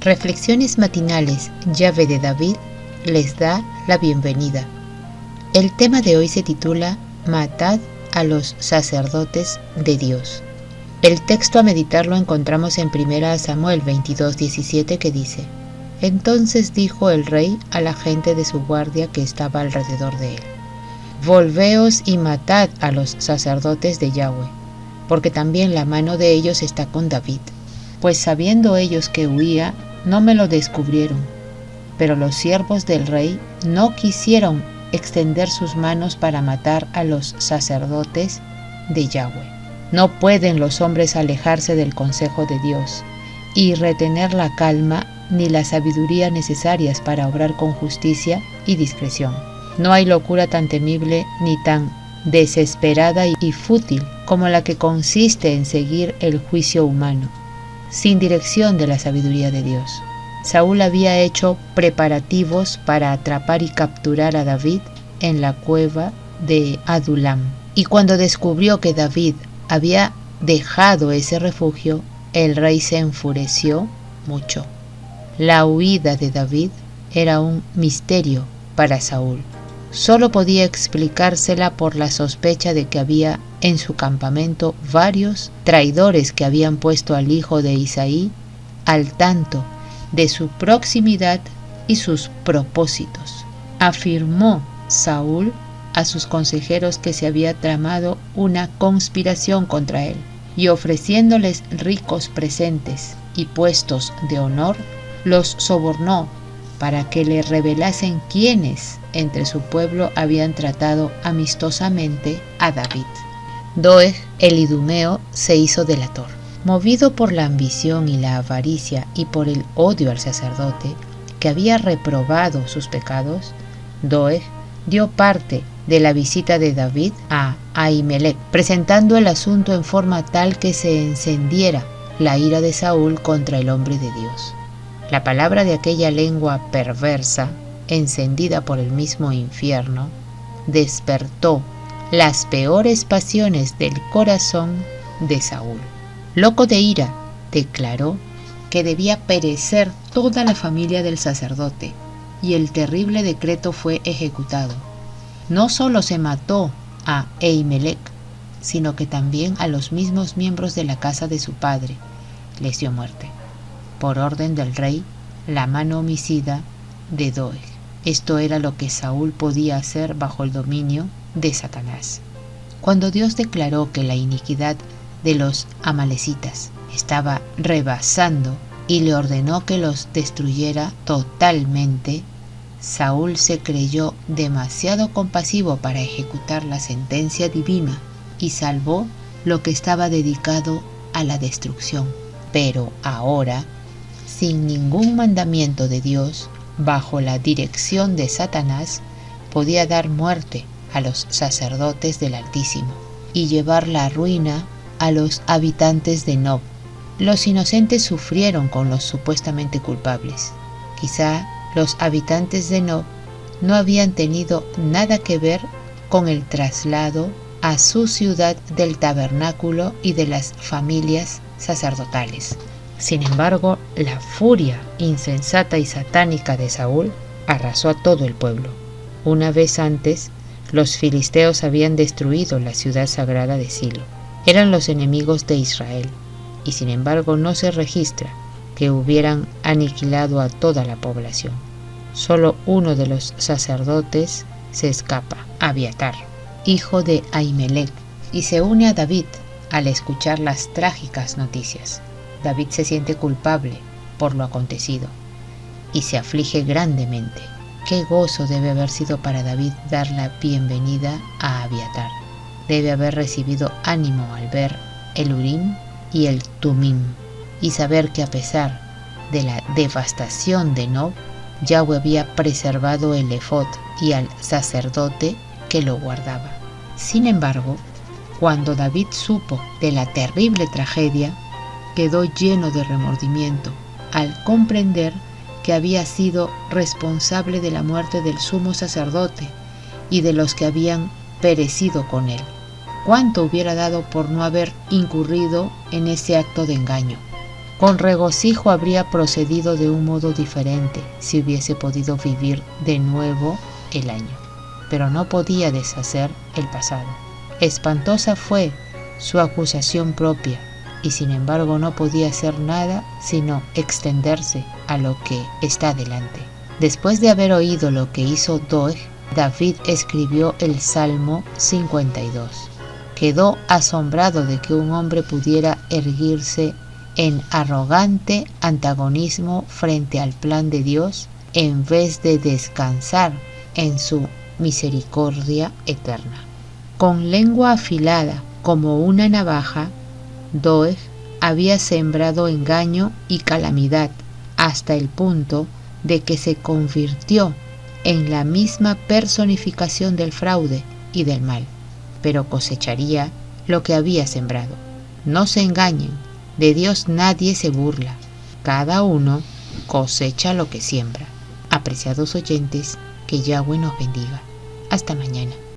Reflexiones matinales, llave de David, les da la bienvenida. El tema de hoy se titula Matad a los sacerdotes de Dios. El texto a meditar lo encontramos en 1 Samuel 22:17 que dice: Entonces dijo el rey a la gente de su guardia que estaba alrededor de él: Volveos y matad a los sacerdotes de Yahweh, porque también la mano de ellos está con David. Pues sabiendo ellos que huía, no me lo descubrieron. Pero los siervos del rey no quisieron extender sus manos para matar a los sacerdotes de Yahweh. No pueden los hombres alejarse del consejo de Dios y retener la calma ni la sabiduría necesarias para obrar con justicia y discreción. No hay locura tan temible ni tan desesperada y fútil como la que consiste en seguir el juicio humano, sin dirección de la sabiduría de Dios. Saúl había hecho preparativos para atrapar y capturar a David en la cueva de Adulam. Y cuando descubrió que David había dejado ese refugio, el rey se enfureció mucho. La huida de David era un misterio para Saúl. Solo podía explicársela por la sospecha de que había en su campamento varios traidores que habían puesto al hijo de Isaí al tanto de su proximidad y sus propósitos. Afirmó Saúl a sus consejeros que se había tramado una conspiración contra él, y ofreciéndoles ricos presentes y puestos de honor, los sobornó para que le revelasen quiénes entre su pueblo habían tratado amistosamente a David. Doeg, el idumeo, se hizo delator. Movido por la ambición y la avaricia y por el odio al sacerdote, que había reprobado sus pecados, Doeg dio parte de la visita de David a Ahimelech, presentando el asunto en forma tal que se encendiera la ira de Saúl contra el hombre de Dios. La palabra de aquella lengua perversa, encendida por el mismo infierno, despertó las peores pasiones del corazón de Saúl. Loco de ira, declaró que debía perecer toda la familia del sacerdote, y el terrible decreto fue ejecutado. No solo se mató a Ahimelech, sino que también a los mismos miembros de la casa de su padre les dio muerte, por orden del rey, la mano homicida de Doeg. Esto era lo que Saúl podía hacer bajo el dominio de Satanás. Cuando Dios declaró que la iniquidad de los amalecitas estaba rebasando y le ordenó que los destruyera totalmente, Saúl se creyó demasiado compasivo para ejecutar la sentencia divina y salvó lo que estaba dedicado a la destrucción. Pero ahora, sin ningún mandamiento de Dios, bajo la dirección de Satanás, podía dar muerte a los sacerdotes del Altísimo y llevar la ruina a los habitantes de Nob. Los inocentes sufrieron con los supuestamente culpables. Quizá los habitantes de Nob no habían tenido nada que ver con el traslado a su ciudad del tabernáculo y de las familias sacerdotales. Sin embargo, la furia insensata y satánica de Saúl arrasó a todo el pueblo. Una vez antes, los filisteos habían destruido la ciudad sagrada de Silo. Eran los enemigos de Israel, y sin embargo no se registra que hubieran aniquilado a toda la población. Solo uno de los sacerdotes se escapa, Abiatar, hijo de Ahimelech, y se une a David al escuchar las trágicas noticias. David se siente culpable por lo acontecido y se aflige grandemente. Qué gozo debe haber sido para David dar la bienvenida a Abiatar. Debe haber recibido ánimo al ver el Urim y el Tumim y saber que a pesar de la devastación de Nob, Yahweh había preservado el efod y al sacerdote que lo guardaba. Sin embargo, cuando David supo de la terrible tragedia, quedó lleno de remordimiento al comprender que había sido responsable de la muerte del sumo sacerdote y de los que habían perecido con él. ¿Cuánto hubiera dado por no haber incurrido en ese acto de engaño? Con regocijo habría procedido de un modo diferente si hubiese podido vivir de nuevo el año, pero no podía deshacer el pasado. Espantosa fue su acusación propia, y sin embargo no podía hacer nada sino extenderse a lo que está delante. Después de haber oído lo que hizo Doeg, David escribió el Salmo 52. Quedó asombrado de que un hombre pudiera erguirse en arrogante antagonismo frente al plan de Dios en vez de descansar en su misericordia eterna. Con lengua afilada como una navaja, Doeg había sembrado engaño y calamidad hasta el punto de que se convirtió en la misma personificación del fraude y del mal, pero cosecharía lo que había sembrado. No se engañen, de Dios nadie se burla, cada uno cosecha lo que siembra. Apreciados oyentes, que Yahweh nos bendiga. Hasta mañana.